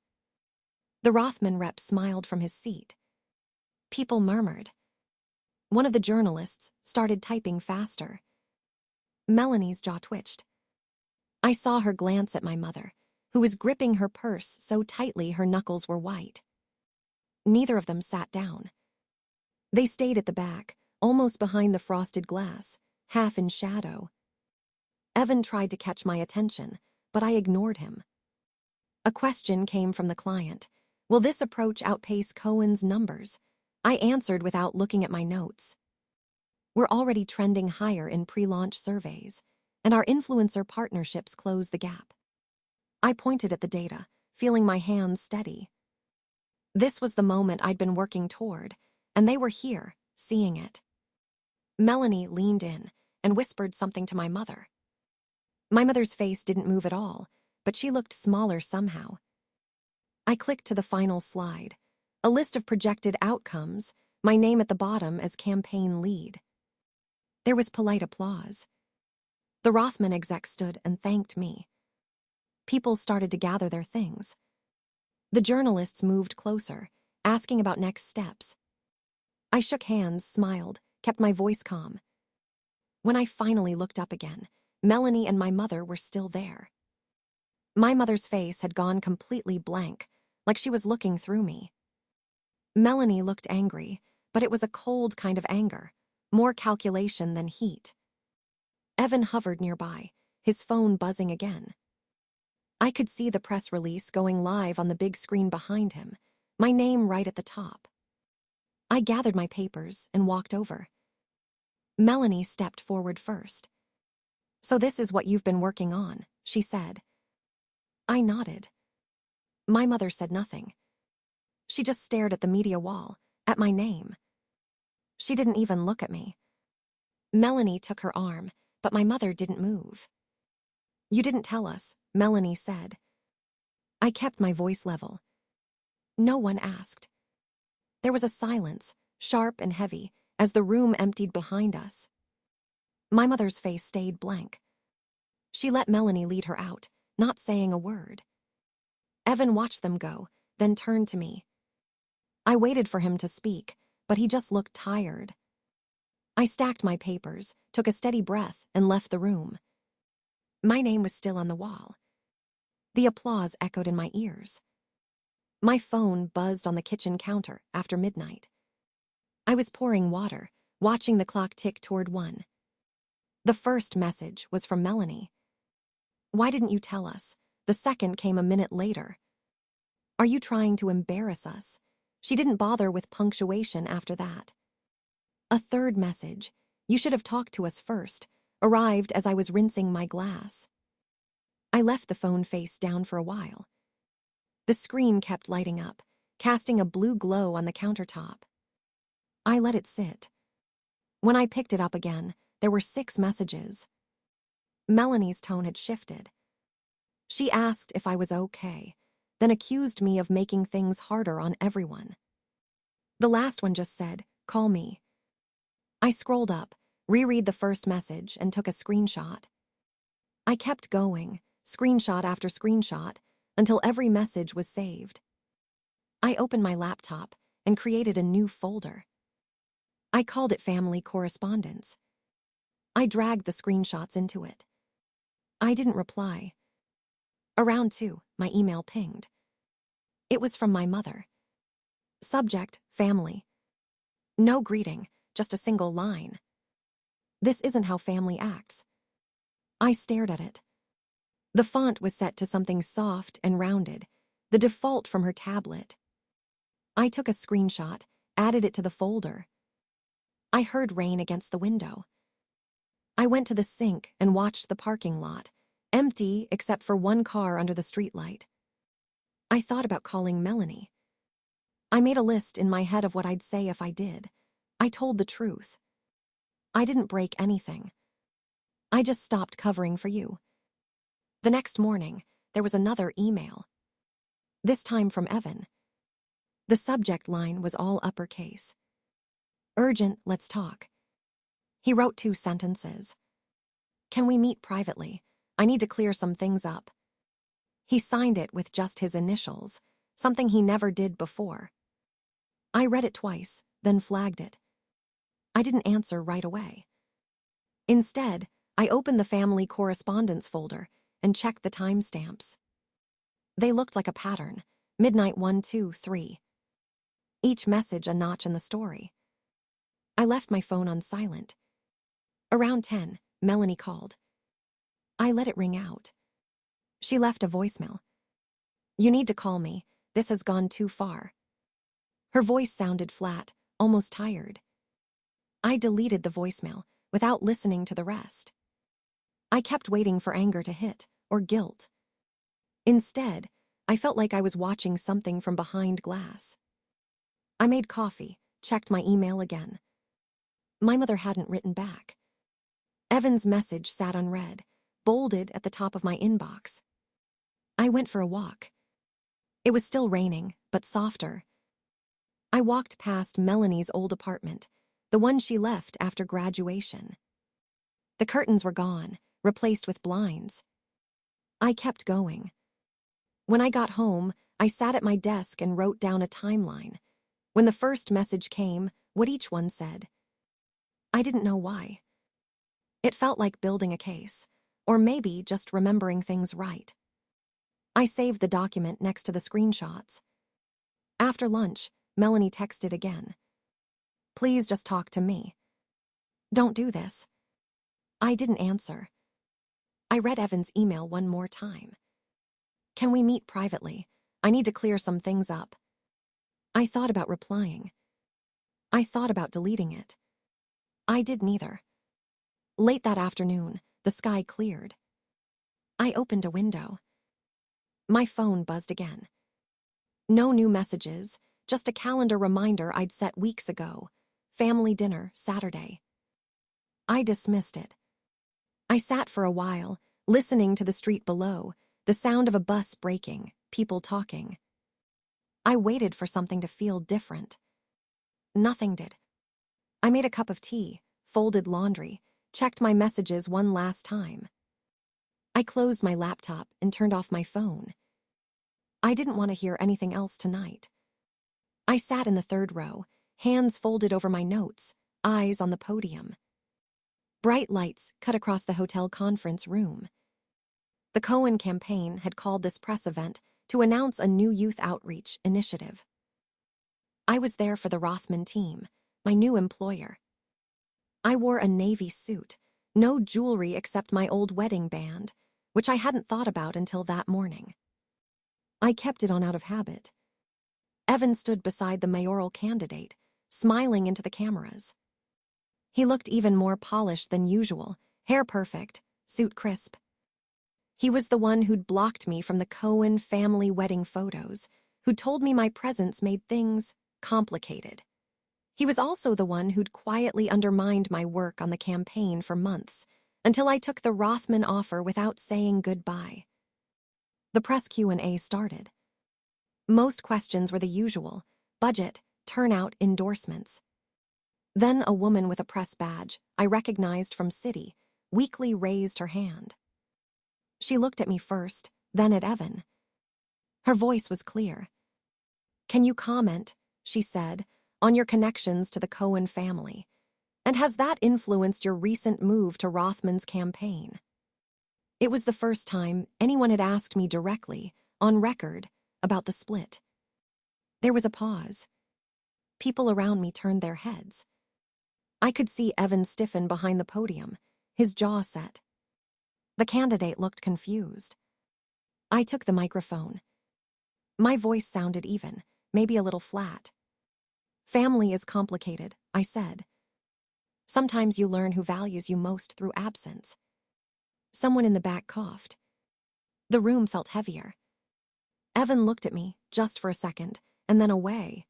[SPEAKER 1] The Rothman rep smiled from his seat. People murmured. One of the journalists started typing faster. Melanie's jaw twitched. I saw her glance at my mother, who was gripping her purse so tightly her knuckles were white. Neither of them sat down. They stayed at the back, almost behind the frosted glass, half in shadow. Evan tried to catch my attention, but I ignored him. A question came from the client. Will this approach outpace Cohen's numbers? I answered without looking at my notes. We're already trending higher in pre-launch surveys, and our influencer partnerships close the gap. I pointed at the data, feeling my hands steady. This was the moment I'd been working toward, and they were here, seeing it. Melanie leaned in and whispered something to my mother. My mother's face didn't move at all, but she looked smaller somehow. I clicked to the final slide, a list of projected outcomes, my name at the bottom as campaign lead. There was polite applause. The Rothman exec stood and thanked me. People started to gather their things. The journalists moved closer, asking about next steps. I shook hands, smiled, kept my voice calm. When I finally looked up again, Melanie and my mother were still there. My mother's face had gone completely blank, like she was looking through me. Melanie looked angry, but it was a cold kind of anger, more calculation than heat. Evan hovered nearby, his phone buzzing again. I could see the press release going live on the big screen behind him, my name right at the top. I gathered my papers and walked over. Melanie stepped forward first. So this is what you've been working on, she said. I nodded. My mother said nothing. She just stared at the media wall, at my name. She didn't even look at me. Melanie took her arm, but my mother didn't move. You didn't tell us, Melanie said. I kept my voice level. No one asked. There was a silence, sharp and heavy, as the room emptied behind us. My mother's face stayed blank. She let Melanie lead her out, not saying a word. Evan watched them go, then turned to me. I waited for him to speak, but he just looked tired. I stacked my papers, took a steady breath, and left the room. My name was still on the wall. The applause echoed in my ears. My phone buzzed on the kitchen counter after midnight. I was pouring water, watching the clock tick toward 1. The first message was from Melanie. Why didn't you tell us? The second came a minute later. Are you trying to embarrass us? She didn't bother with punctuation after that. A third message, you should have talked to us first, arrived as I was rinsing my glass. I left the phone face down for a while. The screen kept lighting up, casting a blue glow on the countertop. I let it sit. When I picked it up again, there were 6 messages. Melanie's tone had shifted. She asked if I was okay, then accused me of making things harder on everyone. The last one just said, call me. I scrolled up, reread the first message, and took a screenshot. I kept going, screenshot after screenshot, until every message was saved. I opened my laptop and created a new folder. I called it Family Correspondence. I dragged the screenshots into it. I didn't reply. Around 2, my email pinged. It was from my mother. Subject, family. No greeting, just a single line. This isn't how family acts. I stared at it. The font was set to something soft and rounded, the default from her tablet. I took a screenshot, added it to the folder. I heard rain against the window. I went to the sink and watched the parking lot, empty except for one car under the streetlight. I thought about calling Melanie. I made a list in my head of what I'd say if I did. I told the truth. I didn't break anything. I just stopped covering for you. The next morning, there was another email. This time from Evan. The subject line was all uppercase. Urgent, let's talk. He wrote 2 sentences. Can we meet privately? I need to clear some things up. He signed it with just his initials, something he never did before. I read it twice, then flagged it. I didn't answer right away. Instead, I opened the family correspondence folder and checked the timestamps. They looked like a pattern, midnight 1, 2, 3. Each message a notch in the story. I left my phone on silent. Around 10, Melanie called. I let it ring out. She left a voicemail. You need to call me. This has gone too far. Her voice sounded flat, almost tired. I deleted the voicemail without listening to the rest. I kept waiting for anger to hit, or guilt. Instead, I felt like I was watching something from behind glass. I made coffee, checked my email again. My mother hadn't written back. Evan's message sat unread, bolded at the top of my inbox. I went for a walk. It was still raining, but softer. I walked past Melanie's old apartment, the one she left after graduation. The curtains were gone, replaced with blinds. I kept going. When I got home, I sat at my desk and wrote down a timeline. When the first message came, what each one said. I didn't know why. It felt like building a case, or maybe just remembering things right. I saved the document next to the screenshots. After lunch, Melanie texted again. Please just talk to me. Don't do this. I didn't answer. I read Evan's email one more time. Can we meet privately? I need to clear some things up. I thought about replying. I thought about deleting it. I did neither. Late that afternoon, the sky cleared. I opened a window. My phone buzzed again. No new messages, just a calendar reminder I'd set weeks ago. Family dinner, Saturday. I dismissed it. I sat for a while, listening to the street below, the sound of a bus braking, people talking. I waited for something to feel different. Nothing did. I made a cup of tea, folded laundry, checked my messages one last time. I closed my laptop and turned off my phone. I didn't want to hear anything else tonight. I sat in the third row, hands folded over my notes, eyes on the podium. Bright lights cut across the hotel conference room. The Cohen campaign had called this press event to announce a new youth outreach initiative. I was there for the Rothman team, my new employer. I wore a navy suit, no jewelry except my old wedding band, which I hadn't thought about until that morning. I kept it on out of habit. Evan stood beside the mayoral candidate, smiling into the cameras. He looked even more polished than usual, hair perfect, suit crisp. He was the one who'd blocked me from the Cohen family wedding photos, who'd told me my presence made things complicated. He was also the one who'd quietly undermined my work on the campaign for months, until I took the Rothman offer without saying goodbye. The press Q&A started. Most questions were the usual: budget, turnout, endorsements. Then a woman with a press badge, I recognized from City, weakly raised her hand. She looked at me first, then at Evan. Her voice was clear. Can you comment, she said, on your connections to the Cohen family? And has that influenced your recent move to Rothman's campaign? It was the first time anyone had asked me directly, on record, about the split. There was a pause. People around me turned their heads. I could see Evan stiffen behind the podium, his jaw set. The candidate looked confused. I took the microphone. My voice sounded even, maybe a little flat. Family is complicated, I said. Sometimes you learn who values you most through absence. Someone in the back coughed. The room felt heavier. Evan looked at me, just for a second, and then away.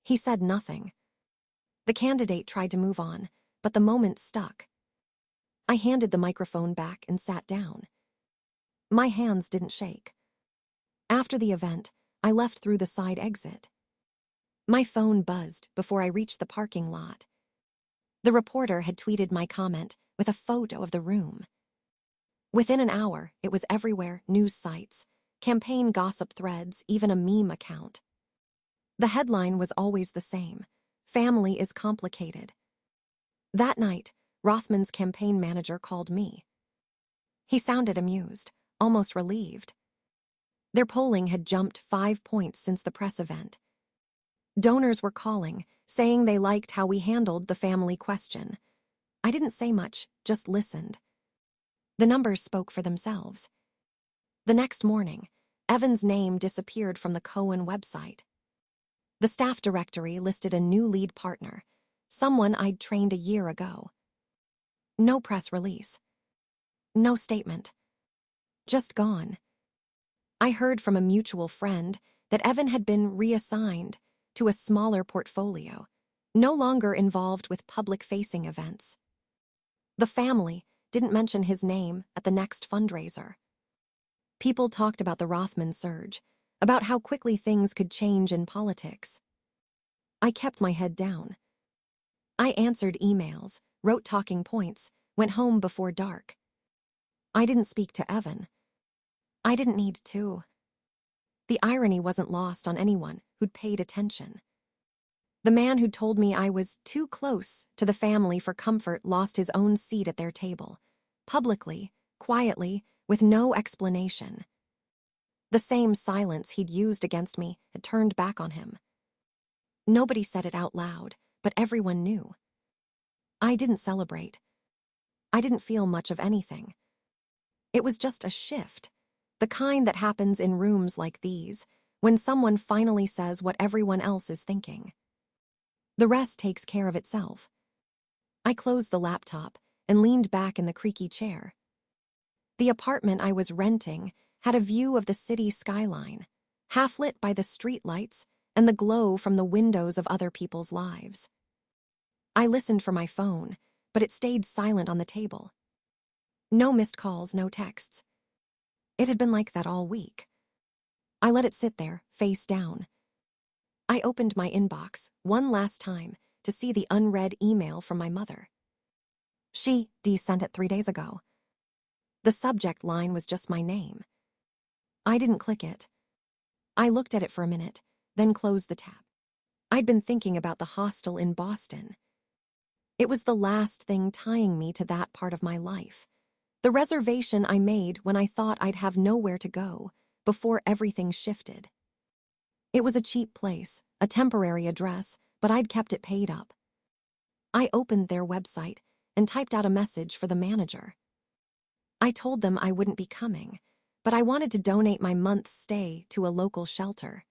[SPEAKER 1] He said nothing. The candidate tried to move on, but the moment stuck. I handed the microphone back and sat down. My hands didn't shake. After the event, I left through the side exit. My phone buzzed before I reached the parking lot. The reporter had tweeted my comment with a photo of the room. Within an hour, it was everywhere, news sites, campaign gossip threads, even a meme account. The headline was always the same: family is complicated. That night, Rothman's campaign manager called me. He sounded amused, almost relieved. Their polling had jumped 5 points since the press event. Donors were calling, saying they liked how we handled the family question. I didn't say much, just listened. The numbers spoke for themselves. The next morning, Evan's name disappeared from the Cohen website. The staff directory listed a new lead partner, someone I'd trained a year ago. No press release. No statement. Just gone. I heard from a mutual friend that Evan had been reassigned to a smaller portfolio, no longer involved with public-facing events. The family didn't mention his name at the next fundraiser. People talked about the Rothman surge, about how quickly things could change in politics. I kept my head down. I answered emails, wrote talking points, went home before dark. I didn't speak to Evan. I didn't need to. The irony wasn't lost on anyone who'd paid attention. The man who'd told me I was too close to the family for comfort lost his own seat at their table, publicly, quietly, with no explanation. The same silence he'd used against me had turned back on him. Nobody said it out loud, but everyone knew. I didn't celebrate. I didn't feel much of anything. It was just a shift, the kind that happens in rooms like these, when someone finally says what everyone else is thinking. The rest takes care of itself. I closed the laptop and leaned back in the creaky chair. The apartment I was renting had a view of the city skyline, half lit by the streetlights and the glow from the windows of other people's lives. I listened for my phone, but it stayed silent on the table. No missed calls, no texts. It had been like that all week. I let it sit there, face down. I opened my inbox one last time to see the unread email from my mother. She sent it 3 days ago. The subject line was just my name. I didn't click it. I looked at it for a minute, then closed the tab. I'd been thinking about the hostel in Boston. It was the last thing tying me to that part of my life. The reservation I made when I thought I'd have nowhere to go before everything shifted. It was a cheap place, a temporary address, but I'd kept it paid up. I opened their website and typed out a message for the manager. I told them I wouldn't be coming, but I wanted to donate my month's stay to a local shelter.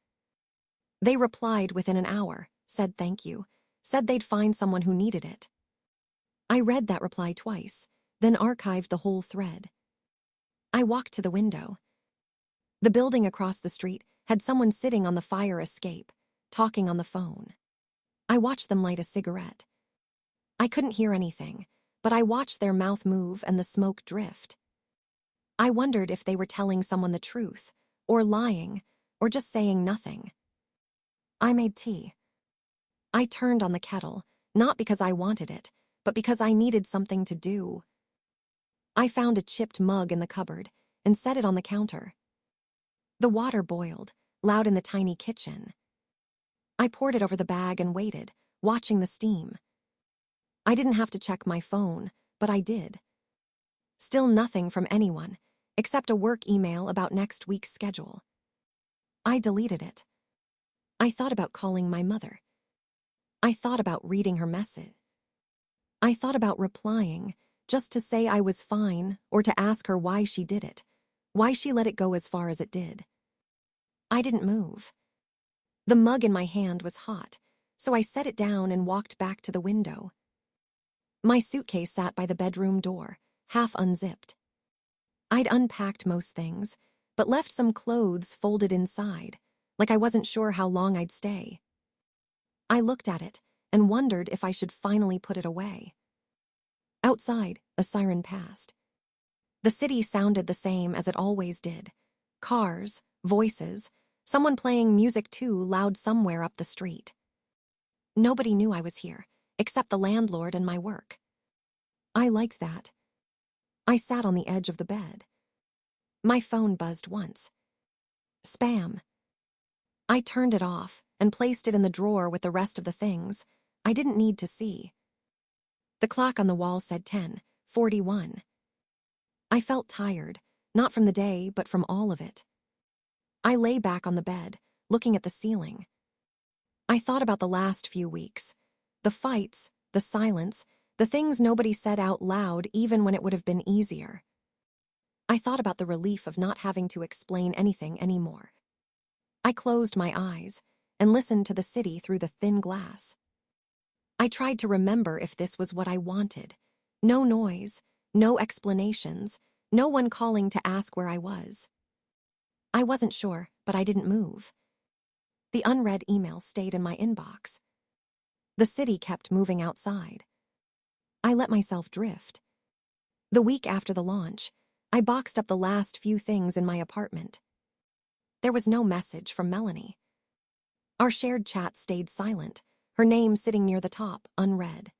[SPEAKER 1] They replied within an hour, said thank you, said they'd find someone who needed it. I read that reply twice, then archived the whole thread. I walked to the window. The building across the street had someone sitting on the fire escape, talking on the phone. I watched them light a cigarette. I couldn't hear anything, but I watched their mouth move and the smoke drift. I wondered if they were telling someone the truth, or lying, or just saying nothing. I made tea. I turned on the kettle, not because I wanted it, but because I needed something to do. I found a chipped mug in the cupboard and set it on the counter. The water boiled, loud in the tiny kitchen. I poured it over the bag and waited, watching the steam. I didn't have to check my phone, but I did. Still nothing from anyone, except a work email about next week's schedule. I deleted it. I thought about calling my mother. I thought about reading her message. I thought about replying, just to say I was fine or to ask her why she did it, why she let it go as far as it did. I didn't move. The mug in my hand was hot, so I set it down and walked back to the window. My suitcase sat by the bedroom door, half unzipped. I'd unpacked most things, but left some clothes folded inside, like I wasn't sure how long I'd stay. I looked at it and wondered if I should finally put it away. Outside, a siren passed. The city sounded the same as it always did. Cars, voices, someone playing music too loud somewhere up the street. Nobody knew I was here, except the landlord and my work. I liked that. I sat on the edge of the bed. My phone buzzed once. Spam. I turned it off and placed it in the drawer with the rest of the things I didn't need to see. The clock on the wall said 10:41. I felt tired, not from the day, but from all of it. I lay back on the bed, looking at the ceiling. I thought about the last few weeks. The fights, the silence, the things nobody said out loud even when it would have been easier. I thought about the relief of not having to explain anything anymore. I closed my eyes and listened to the city through the thin glass. I tried to remember if this was what I wanted. No noise, no explanations, no one calling to ask where I was. I wasn't sure, but I didn't move. The unread email stayed in my inbox. The city kept moving outside. I let myself drift. The week after the launch, I boxed up the last few things in my apartment. There was no message from Melanie. Our shared chat stayed silent, her name sitting near the top, unread.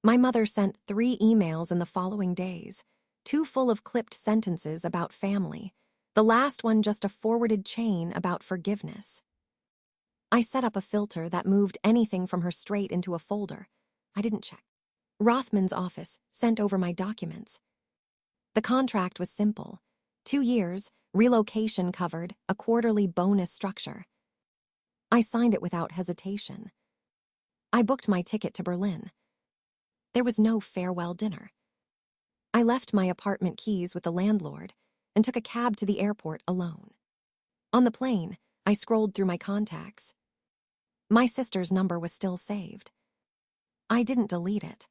[SPEAKER 1] My mother sent 3 emails in the following days, 2 full of clipped sentences about family, the last one just a forwarded chain about forgiveness. I set up a filter that moved anything from her straight into a folder. I didn't check. Rothman's office sent over my documents. The contract was simple. 2 years, relocation covered, a quarterly bonus structure. I signed it without hesitation. I booked my ticket to Berlin. There was no farewell dinner. I left my apartment keys with the landlord and took a cab to the airport alone. On the plane, I scrolled through my contacts. My sister's number was still saved. I didn't delete it.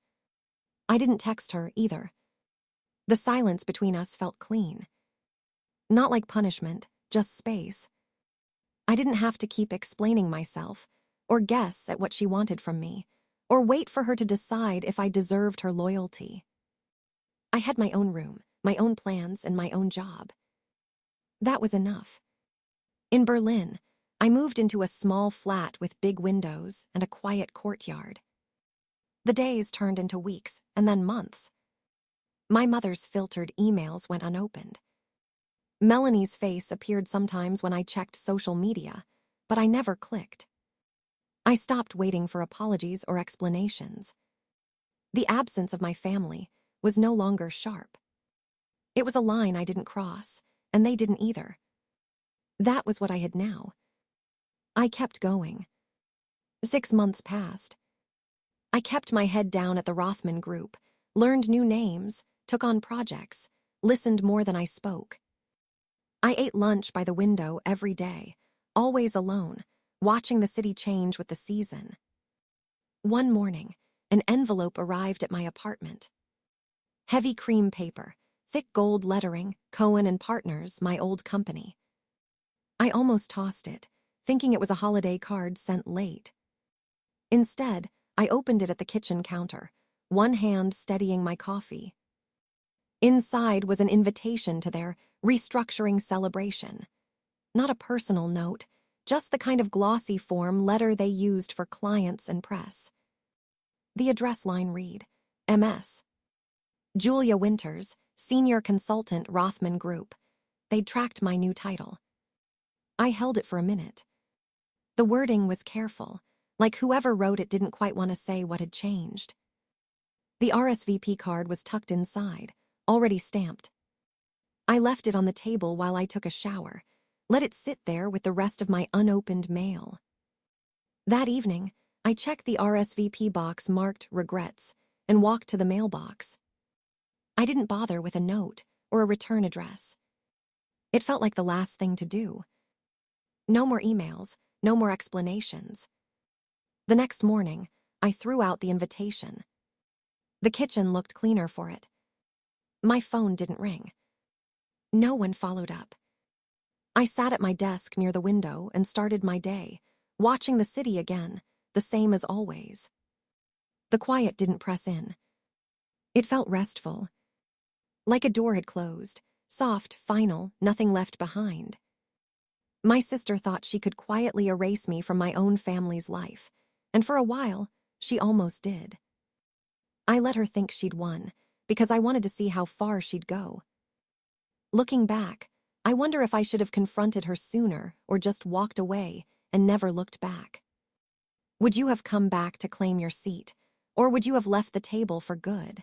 [SPEAKER 1] I didn't text her either. The silence between us felt clean. Not like punishment, just space. I didn't have to keep explaining myself, or guess at what she wanted from me, or wait for her to decide if I deserved her loyalty. I had my own room, my own plans, and my own job. That was enough. In Berlin, I moved into a small flat with big windows and a quiet courtyard. The days turned into weeks, and then months. My mother's filtered emails went unopened. Melanie's face appeared sometimes when I checked social media, but I never clicked. I stopped waiting for apologies or explanations. The absence of my family was no longer sharp. It was a line I didn't cross, and they didn't either. That was what I had now. I kept going. 6 months passed. I kept my head down at the Rothman group, learned new names, took on projects, listened more than I spoke. I ate lunch by the window every day, always alone, watching the city change with the season. One morning, an envelope arrived at my apartment. Heavy cream paper, thick gold lettering, Cohen and Partners, my old company. I almost tossed it, thinking it was a holiday card sent late. Instead, I opened it at the kitchen counter, one hand steadying my coffee. Inside was an invitation to their restructuring celebration. Not a personal note, just the kind of glossy form letter they used for clients and press. The address line read, MS. Julia Winters, Senior Consultant, Rothman Group. They'd tracked my new title. I held it for a minute. The wording was careful, like whoever wrote it didn't quite want to say what had changed. The RSVP card was tucked inside, already stamped. I left it on the table while I took a shower, let it sit there with the rest of my unopened mail. That evening, I checked the RSVP box marked Regrets and walked to the mailbox. I didn't bother with a note or a return address. It felt like the last thing to do. No more emails, no more explanations. The next morning, I threw out the invitation. The kitchen looked cleaner for it. My phone didn't ring. No one followed up. I sat at my desk near the window and started my day, watching the city again, the same as always. The quiet didn't press in. It felt restful. Like a door had closed, soft, final, nothing left behind. My sister thought she could quietly erase me from my own family's life, and for a while, She almost did. I let her think she'd won, because I wanted to see how far she'd go. Looking back, I wonder if I should have confronted her sooner or just walked away and never looked back. Would you have come back to claim your seat, or would you have left the table for good?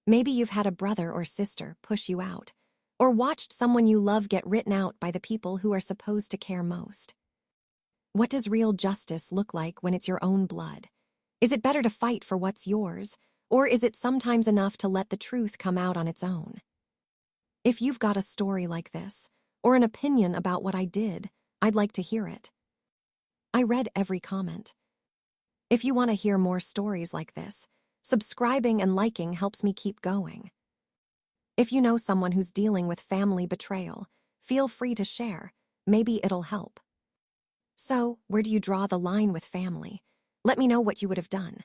[SPEAKER 1] Maybe you've had a brother or sister push you out, or watched someone you love get written out by the people who are supposed to care most. What does real justice look like when it's your own blood? Is it better to fight for what's yours, or is it sometimes enough to let the truth come out on its own? If you've got a story like this, or an opinion about what I did, I'd like to hear it. I read every comment. If you want to hear more stories like this, subscribing and liking helps me keep going. If you know someone who's dealing with family betrayal, feel free to share. Maybe it'll help. So, where do you draw the line with family? Let me know what you would have done.